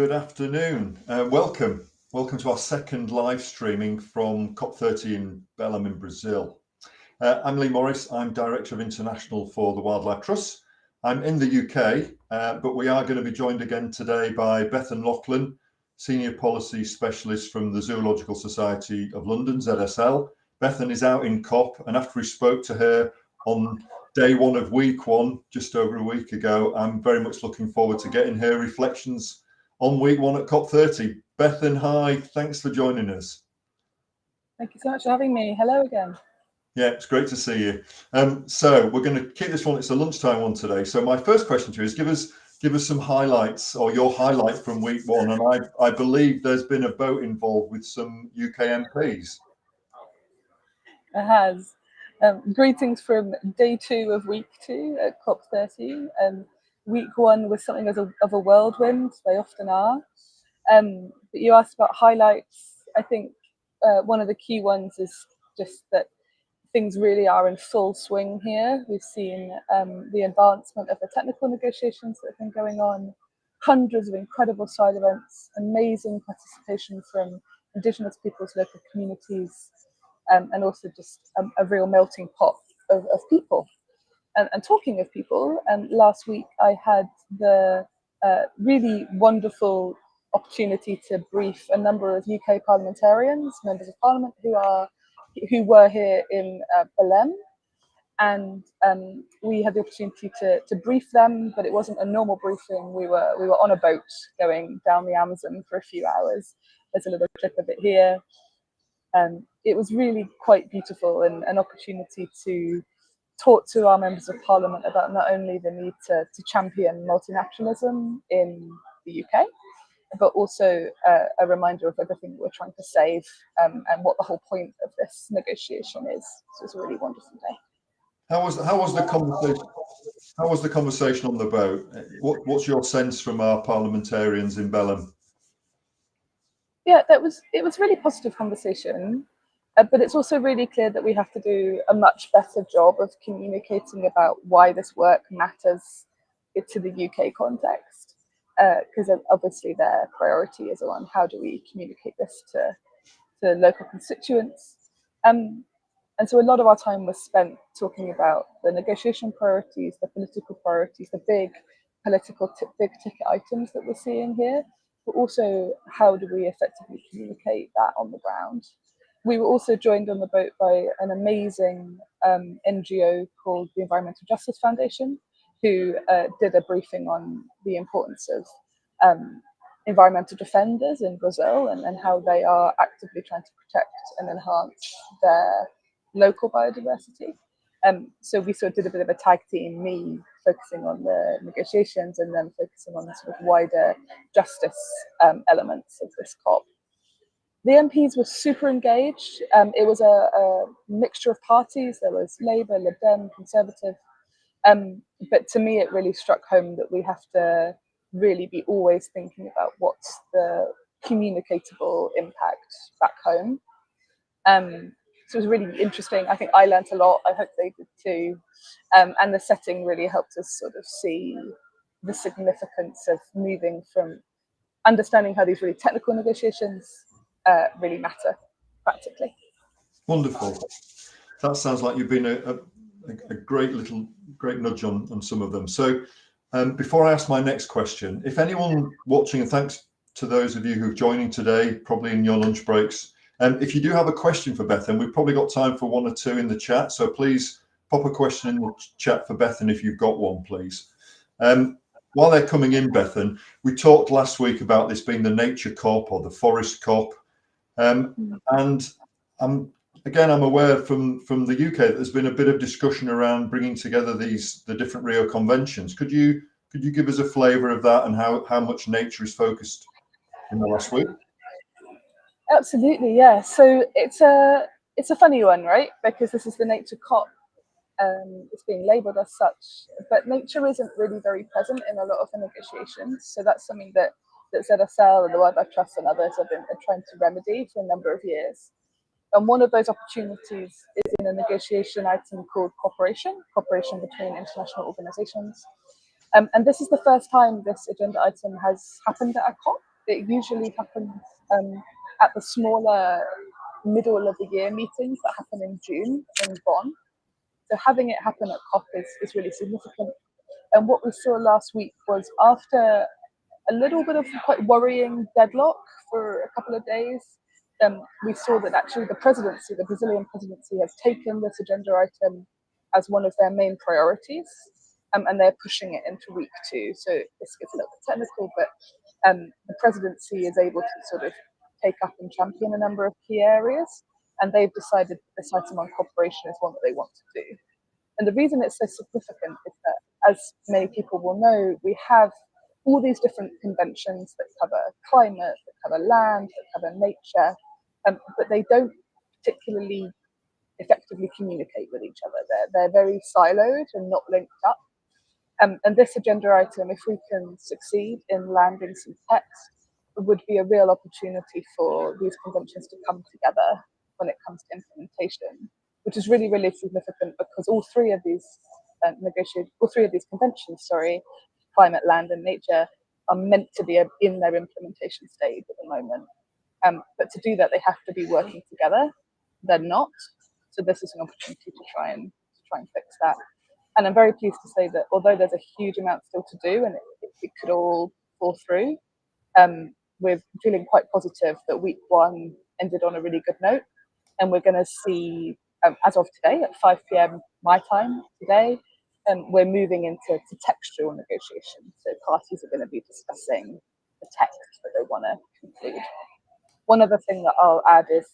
Good afternoon. Welcome to our second live streaming from COP30 in Belém in Brazil. I'm Lee Morris. I'm Director of International for the Wildlife Trust. I'm in the UK, but we are going to be joined again today by Bethan Lachlan, Senior Policy Specialist from the Zoological Society of London, ZSL. Bethan is out in COP, and after we spoke to her on day one of week one, just over a week ago, I'm very much looking forward to getting her reflections on week one at COP30. Bethan, hi, thanks for joining us. Thank you so much for having me. Hello again. Yeah, it's great to see you. So we're going to keep this one, it's a lunchtime one today. So my first question to you is give us some highlights, or your highlight from week one. And I believe there's been a vote involved with some UK MPs. It has. Greetings from day two of week two at COP30. Week one was something of a whirlwind, they often are. But you asked about highlights. I think one of the key ones is just that things really are in full swing here. We've seen the advancement of the technical negotiations that have been going on, hundreds of incredible side events, amazing participation from Indigenous peoples, local communities, and also just a real melting pot of people. And talking of people, last week I had the really wonderful opportunity to brief a number of UK parliamentarians, members of parliament who were here in Belém, and we had the opportunity to brief them, but it wasn't a normal briefing. We were on a boat going down the Amazon for a few hours. There's a little clip of it here. It was really quite beautiful, and an opportunity to talk to our members of parliament about not only the need to champion multinationalism in the UK, but also a reminder of everything we're trying to save, and what the whole point of this negotiation is. So it was a really wonderful day. How was the conversation? How was the conversation on the boat? What's your sense from our parliamentarians in Belém? Yeah, it was a really positive conversation, but it's also really clear that we have to do a much better job of communicating about why this work matters to the UK context, because obviously their priority is on how do we communicate this to local constituents. And so a lot of our time was spent talking about the negotiation priorities, the political priorities, the big ticket items that we're seeing here, but also how do we effectively communicate that on the ground. We were also joined on the boat by an amazing NGO called the Environmental Justice Foundation, who did a briefing on the importance of environmental defenders in Brazil, and how they are actively trying to protect and enhance their local biodiversity. So we sort of did a bit of a tag team, me focusing on the negotiations and then focusing on the sort of wider justice elements of this COP. The MPs were super engaged. It was a mixture of parties. There was Labour, Lib Dem, Conservative. But to me, it really struck home that we have to really be always thinking about what's the communicatable impact back home. So it was really interesting. I think I learned a lot. I hope they did too. And the setting really helped us sort of see the significance of moving from understanding how these really technical negotiations really matter practically. Wonderful. That sounds like you've been a great nudge on some of them. So before I ask my next question, if anyone watching, and thanks to those of you who are joining today, probably in your lunch breaks, if you do have a question for Bethan, we've probably got time for one or two in the chat. So please pop a question in the chat for Bethan if you've got one, please. While they're coming in, Bethan, we talked last week about this being the nature COP or the forest COP. And I'm aware from the UK that there's been a bit of discussion around bringing together the different Rio conventions. Could you give us a flavour of that and how much nature is focused in the last week? Absolutely, yeah. So it's a funny one, right? Because this is the nature COP. It's being labelled as such, but nature isn't really very present in a lot of the negotiations. So that's something that ZSL and the Wildlife Trust and others have been trying to remedy for a number of years. And one of those opportunities is in a negotiation item called cooperation between international organisations. And this is the first time this agenda item has happened at a COP. it usually happens at the smaller middle of the year meetings that happen in June in Bonn. So having it happen at COP is really significant. And what we saw last week was, after a little bit of quite worrying deadlock for a couple of days, we saw that actually the presidency, the Brazilian presidency, has taken this agenda item as one of their main priorities, and they're pushing it into week 2. So this gets a little bit technical, but the presidency is able to sort of take up and champion a number of key areas, and they've decided this item on cooperation is one that they want to do. And the reason it's so significant is that, as many people will know, we have all these different conventions that cover climate, that cover land, that cover nature, but they don't particularly effectively communicate with each other. They're very siloed and not linked up. And this agenda item, if we can succeed in landing some text, would be a real opportunity for these conventions to come together when it comes to implementation, which is really, really significant, because all three of these conventions, climate, land, and nature, are meant to be in their implementation stage at the moment. But to do that, they have to be working together. They're not. So this is an opportunity to try and fix that. And I'm very pleased to say that although there's a huge amount still to do, and it could all fall through, we're feeling quite positive that week 1 ended on a really good note. And we're going to see, as of today at 5 p.m. my time today, we're moving into textual negotiations. So parties are going to be discussing the text that they want to conclude. One other thing that I'll add is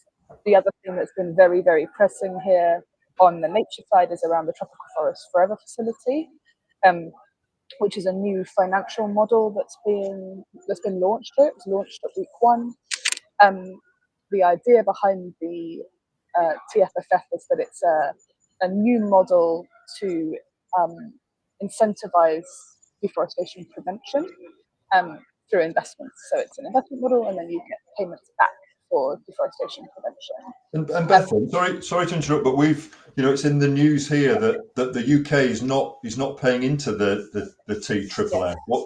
the other thing that's been very, very pressing here on the nature side is around the Tropical Forest Forever facility, which is a new financial model that's been launched. It was launched at week 1. The idea behind the TFFF is that it's a new model to incentivize deforestation prevention through investments. So it's an investment model, and then you get payments back for deforestation prevention. And Bethan, sorry to interrupt, but it's in the news here that the UK is not paying into the TFFF. Yeah.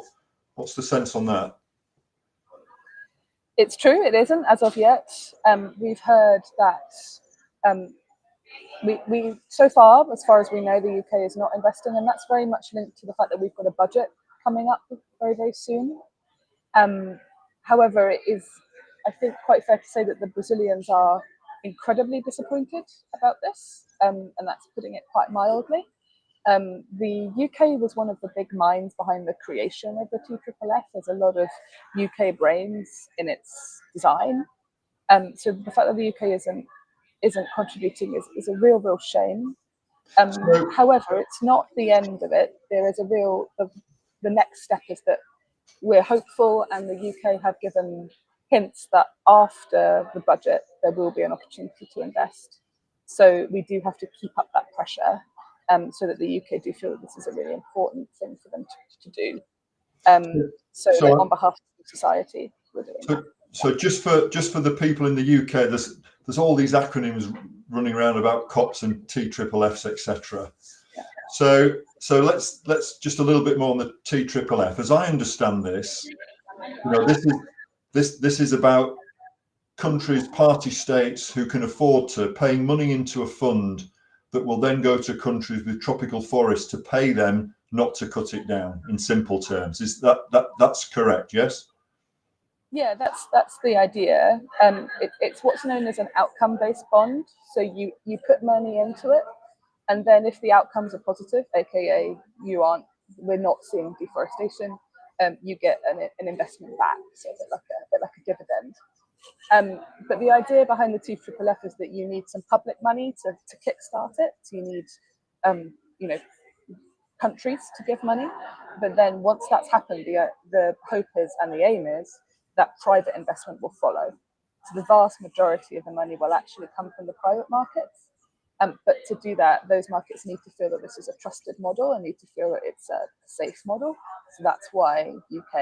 What's the sense on that? It's true, it isn't as of yet. We've heard that we so far as we know, the UK is not investing, and that's very much linked to the fact that we've got a budget coming up very, very soon. However, it is, I think, quite fair to say that the Brazilians are incredibly disappointed about this, and that's putting it quite mildly. The UK was one of the big minds behind the creation of the TFFF. There's a lot of UK brains in its design. So the fact that the UK isn't contributing is a real shame. However, it's not the end of it. There is the next step is that we're hopeful, and the UK have given hints that after the budget there will be an opportunity to invest. So we do have to keep up that pressure, so that the UK do feel that this is a really important thing for them to do. So on behalf of society, we're doing that. So just for the people in the UK, there's all these acronyms running around about COPs and TFFs, etc. Yeah. So let's just a little bit more on the TFFF. As I understand this, this is about countries, party states who can afford to pay money into a fund that will then go to countries with tropical forests to pay them not to cut it down. In simple terms, is that's correct? Yes. Yeah, that's the idea. It's what's known as an outcome-based bond. So you put money into it, and then if the outcomes are positive, aka we're not seeing deforestation, you get an investment back, so a bit like a dividend. But the idea behind the TFFF is that you need some public money to kickstart it. So you need countries to give money, but then once that's happened, the hope is, and the aim is, that private investment will follow. So the vast majority of the money will actually come from the private markets. But to do that, those markets need to feel that this is a trusted model and need to feel that it's a safe model. So that's why UK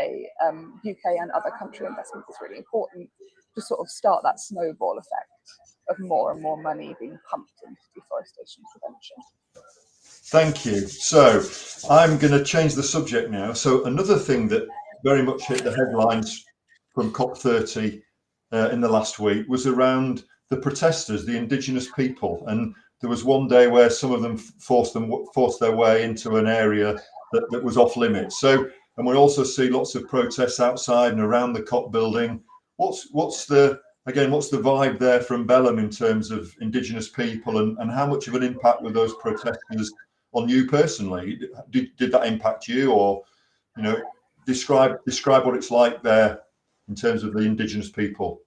and other country investment is really important, to sort of start that snowball effect of more and more money being pumped into deforestation prevention. Thank you. So I'm going to change the subject now. So another thing that very much hit the headlines from COP30 in the last week was around the protesters, the Indigenous people, and there was one day where some of them forced their way into an area that was off limits. So, and we also see lots of protests outside and around the COP building. What's the vibe there from Belém in terms of Indigenous people, and how much of an impact were those protesters on you personally? Did that impact you, or describe what it's like there in terms of the Indigenous people?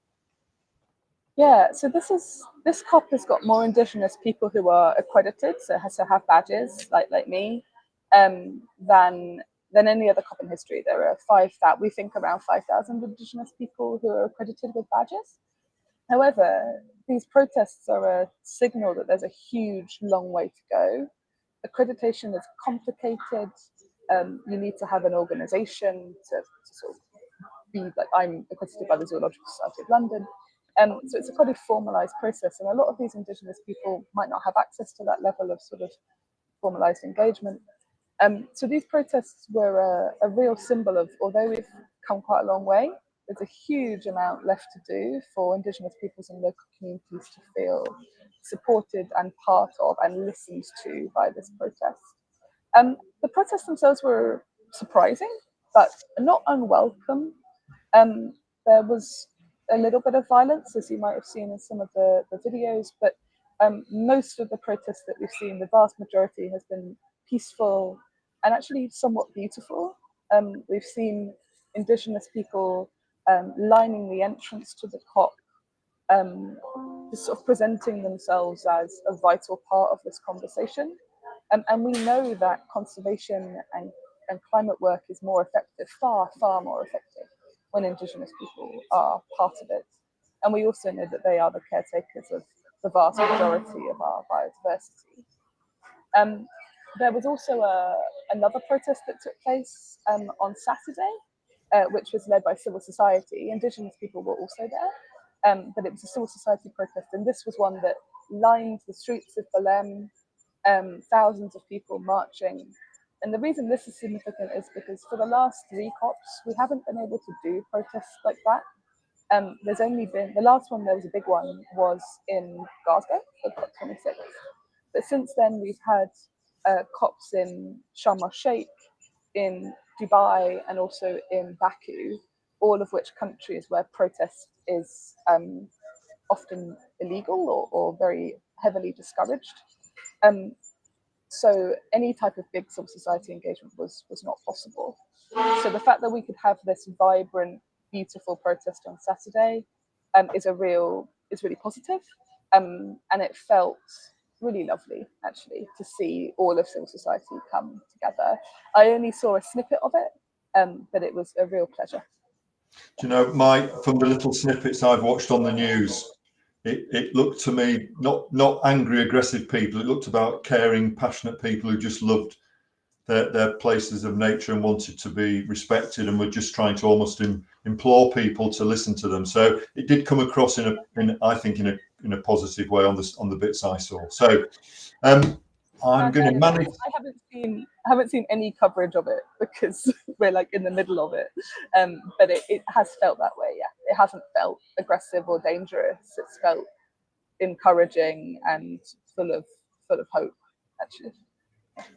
Yeah, so this COP has got more Indigenous people who are accredited, so has to have badges like me, than any other COP in history. There are we think around 5,000 Indigenous people who are accredited with badges. However, these protests are a signal that there's a huge, long way to go. Accreditation is complicated. You need to have an organization to sort of be like, I'm accredited by the Zoological Society of London. So it's a pretty formalized process, and a lot of these Indigenous people might not have access to that level of sort of formalized engagement. So these protests were a real symbol of, although we've come quite a long way, there's a huge amount left to do for Indigenous peoples and local communities to feel supported and part of and listened to by this protest. The protests themselves were surprising, but not unwelcome. There was a little bit of violence, as you might have seen in some of the videos, but most of the protests that we've seen, the vast majority, has been peaceful and actually somewhat beautiful. We've seen Indigenous people lining the entrance to the COP, just sort of presenting themselves as a vital part of this conversation. And we know that conservation and climate work is more effective, far, far more effective, when Indigenous people are part of it. And we also know that they are the caretakers of the vast majority of our biodiversity. There was also another protest that took place on Saturday, which was led by civil society. Indigenous people were also there, but it was a civil society protest, and this was one that lined the streets of Belém, thousands of people marching. And the reason this is significant is because for the last 3 COPs, we haven't been able to do protests like that. There's only been, the last one, there was a big one, was in Glasgow for COP26. But since then, we've had COPs in Sharm el-Sheikh, in Dubai, and also in Baku, all of which countries where protest is often illegal or very heavily discouraged. So any type of big civil society engagement was not possible. So the fact that we could have this vibrant, beautiful protest on Saturday is really positive, and it felt really lovely, actually, to see all of civil society come together. I only saw a snippet of it, but it was a real pleasure. Do you know, from the little snippets I've watched on the news, it looked to me not angry, aggressive people. It looked about caring, passionate people who just loved their places of nature and wanted to be respected, and were just trying to almost implore people to listen to them. So it did come across in a positive way on the bits I saw. So I'm going to manage. I haven't seen any coverage of it because we're like in the middle of it, but it has felt that way. Yeah, it hasn't felt aggressive or dangerous. It's felt encouraging and full of hope, actually.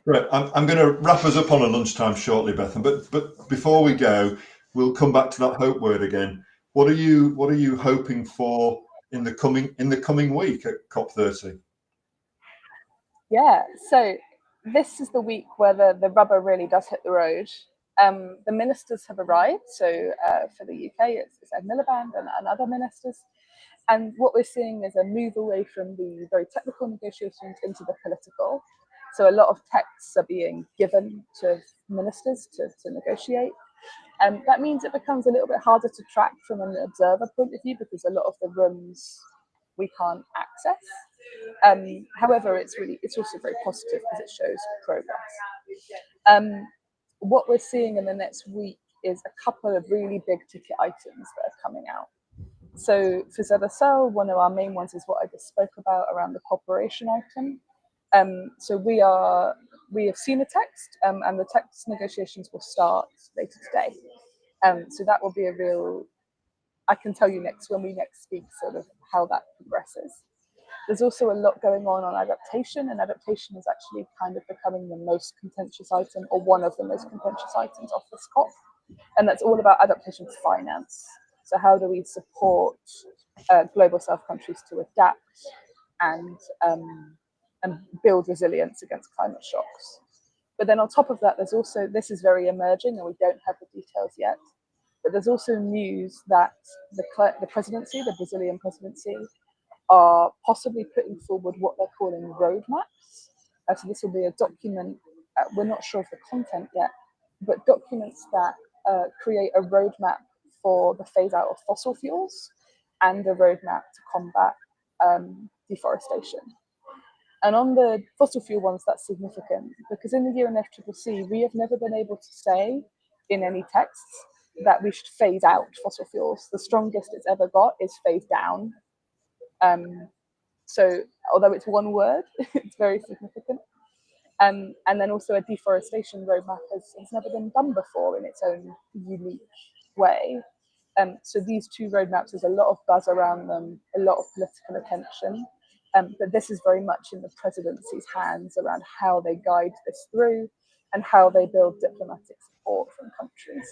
Right, I'm going to wrap us up on a lunchtime shortly, Bethan. But before we go, we'll come back to that hope word again. What are you hoping for in the coming week at COP30? Yeah, so this is the week where the rubber really does hit the road. The ministers have arrived. So for the UK, it's Ed Miliband and other ministers. And what we're seeing is a move away from the very technical negotiations into the political. So a lot of texts are being given to ministers to negotiate. And that means it becomes a little bit harder to track from an observer point of view, because a lot of the rooms we can't access. However, it's also very positive because it shows progress. What we're seeing in the next week is a couple of really big ticket items that are coming out. So for ZSL, one of our main ones is what I just spoke about around the cooperation item. So we have seen the text, and the text negotiations will start later today. So that will be a real I can tell you when we next speak sort of how that progresses. There's also a lot going on adaptation, and adaptation is actually kind of becoming the most contentious item, or one of the most contentious items of this COP. And that's all about adaptation finance. So how do we support global south countries to adapt and build resilience against climate shocks? But then on top of that, there's also, this is very emerging and we don't have the details yet, but there's also news that the presidency, the Brazilian presidency, are possibly putting forward what they're calling roadmaps. So this will be a document, we're not sure of the content yet, but documents that create a roadmap for the phase out of fossil fuels and a roadmap to combat deforestation. And on the fossil fuel ones, that's significant because in the UNFCCC, we have never been able to say in any texts that we should phase out fossil fuels. The strongest it's ever got is phase down. So although it's one word, it's very significant. And then also a deforestation roadmap has never been done before in its own unique way. So these two roadmaps, there's a lot of buzz around them, a lot of political attention. But this is very much in the presidency's hands around how they guide this through and how they build diplomatic support from countries.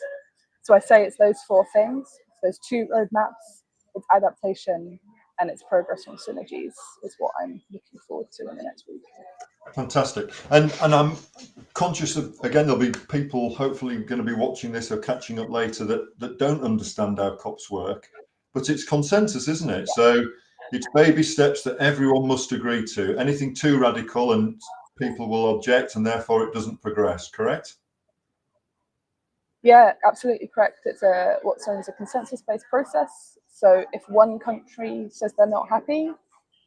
So I say it's those four things, those two roadmaps, it's adaptation, and it's progress on synergies is what I'm looking forward to in the next week. Fantastic. And I'm conscious of, again, there'll be people hopefully going to be watching this or catching up later that don't understand how COPs work, but it's consensus, isn't it? Yeah. So it's baby steps that everyone must agree to. Anything too radical and people will object and therefore it doesn't progress, correct? Yeah, absolutely correct. It's what's known as a consensus-based process. So if one country says they're not happy,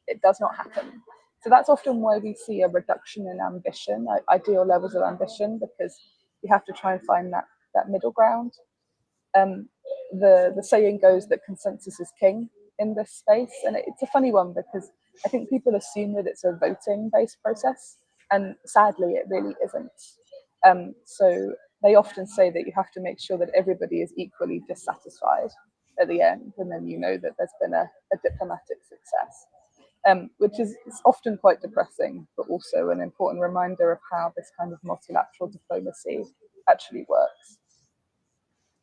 it does not happen. So that's often why we see a reduction in ambition, ideal levels of ambition, because you have to try and find that middle ground. The saying goes that consensus is king in this space, and it's a funny one because I think people assume that it's a voting-based process, and sadly, it really isn't. So they often say that you have to make sure that everybody is equally dissatisfied at the end, and then you know that there's been a diplomatic success. Which is often quite depressing, but also an important reminder of how this kind of multilateral diplomacy actually works.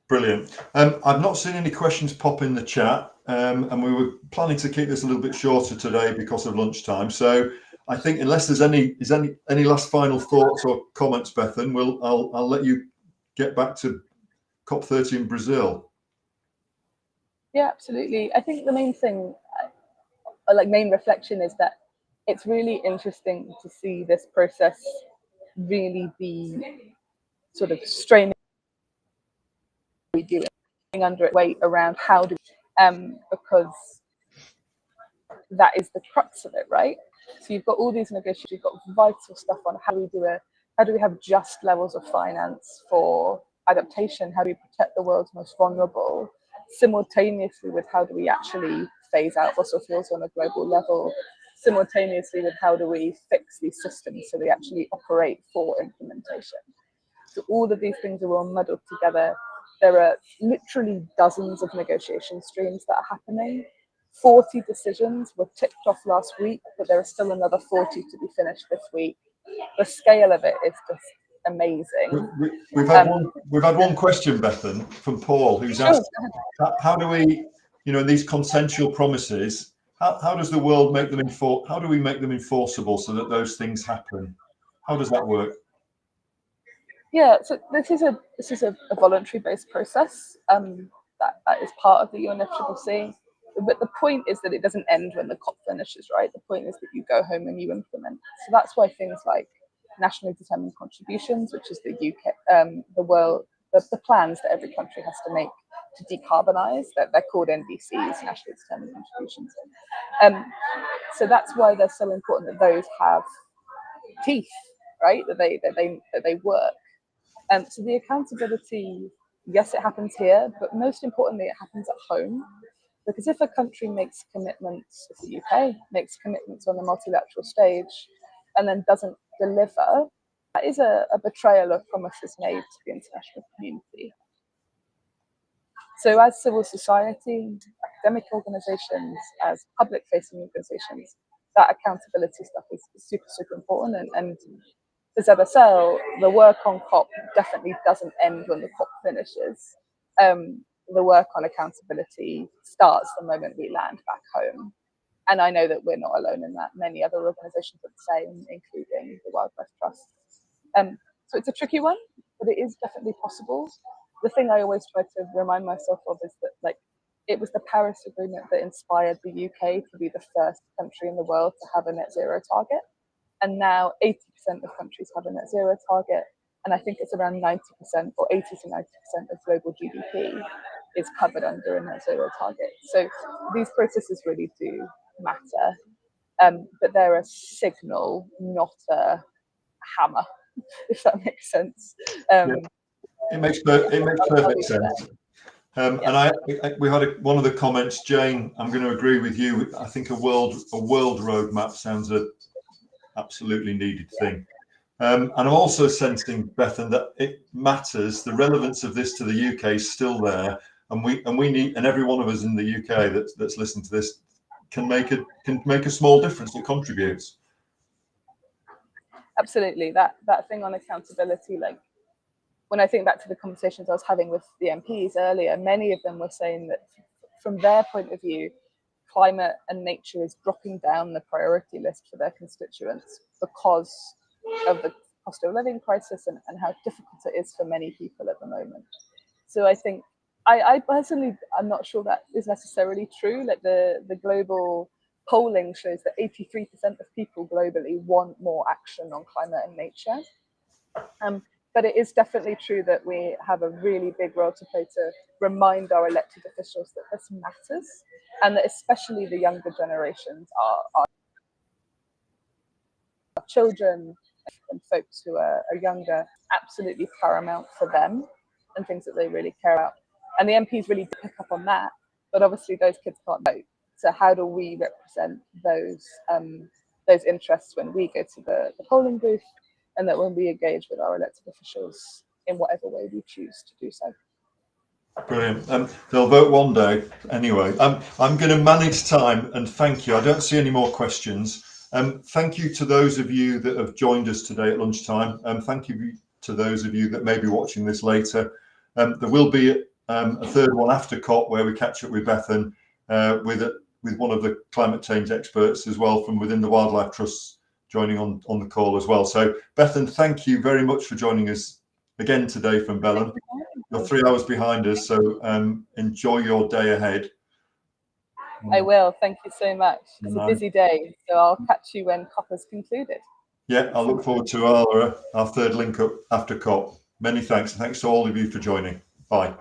Brilliant. I've not seen any questions pop in the chat, and we were planning to keep this a little bit shorter today because of lunchtime. So I think unless there's any last final thoughts or comments, Bethan, I'll let you get back to COP30 in Brazil. Yeah, absolutely. I think the main thing, main reflection, is that it's really interesting to see this process really be sort of straining we do it under it weight around how do because that is the crux of it, right? So you've got all these negotiations, you've got vital stuff on how do we have just levels of finance for adaptation, how do we protect the world's most vulnerable, simultaneously with how do we actually phase out fossil fuels on a global level, simultaneously with how do we fix these systems so they actually operate for implementation. So all of these things are all muddled together. There are literally dozens of negotiation streams that are happening. 40 decisions were ticked off last week, but there are still another 40 to be finished this week. The scale of it is just amazing. We've had one question, Bethan, from Paul, who's asked, how do we, these consensual promises, how does the world make them how do we make them enforceable so that those things happen? How does that work? Yeah, so this is a voluntary-based process that is part of the UNFCCC. But the point is that it doesn't end when the COP finishes, right? The point is that you go home and you implement. So that's why things like nationally determined contributions, which is the UK, the plans that every country has to make to decarbonize, that they're called NDCs, nationally determined contributions. So that's why they're so important that those have teeth, right? That they work. So the accountability, yes, it happens here, but most importantly, it happens at home. Because if a country makes commitments, if the UK makes commitments on the multilateral stage and then doesn't deliver, that is a betrayal of promises made to the international community. So as civil society, academic organizations, as public-facing organizations, that accountability stuff is super, super important. And as ZSL, the work on COP definitely doesn't end when the COP finishes. The work on accountability starts the moment we land back home. And I know that we're not alone in that. Many other organizations are the same, including the Wildlife Trust. So it's a tricky one, but it is definitely possible. The thing I always try to remind myself of is that, like, it was the Paris Agreement that inspired the UK to be the first country in the world to have a net zero target. And now 80% of countries have a net zero target. And I think it's around 90% or 80 to 90% of global GDP is covered under a net zero target. So these processes really do matter, but they're a signal, not a hammer, if that makes sense. Yeah, it makes perfect sense. And we had one of the comments, Jane. I'm going to agree with you. I think a world roadmap sounds a absolutely needed thing. And I'm also sensing, Bethan, that it matters. The relevance of this to the UK is still there, and we need, and every one of us in the UK that's listening to this can make a small difference. It contributes. Absolutely, that thing on accountability, like when I think back to the conversations I was having with the MPs earlier, many of them were saying that from their point of view, climate and nature is dropping down the priority list for their constituents because of the cost of living crisis and how difficult it is for many people at the moment. So I think, I personally, I'm not sure that is necessarily true. Like the global polling shows that 83% of people globally want more action on climate and nature. But it is definitely true that we have a really big role to play to remind our elected officials that this matters, and that especially the younger generations, our children and folks who are younger, absolutely paramount for them and things that they really care about. And the MPs really pick up on that, but obviously those kids can't vote. So how do we represent those interests when we go to the polling booth, and that when we engage with our elected officials in whatever way we choose to do so? Brilliant. They'll vote one day anyway. I'm going to manage time and thank you. I don't see any more questions. Thank you to those of you that have joined us today at lunchtime. Thank you to those of you that may be watching this later. There will be a third one after COP where we catch up with Bethan with one of the climate change experts as well from within the Wildlife Trust joining on the call as well. So Bethan, thank you very much for joining us again today from Belém. You're 3 hours behind us, so enjoy your day ahead. I will. Thank you so much. It's a busy day, so I'll catch you when COP has concluded. Yeah, I look forward to our third link up after COP. Many thanks. Thanks to all of you for joining. Bye.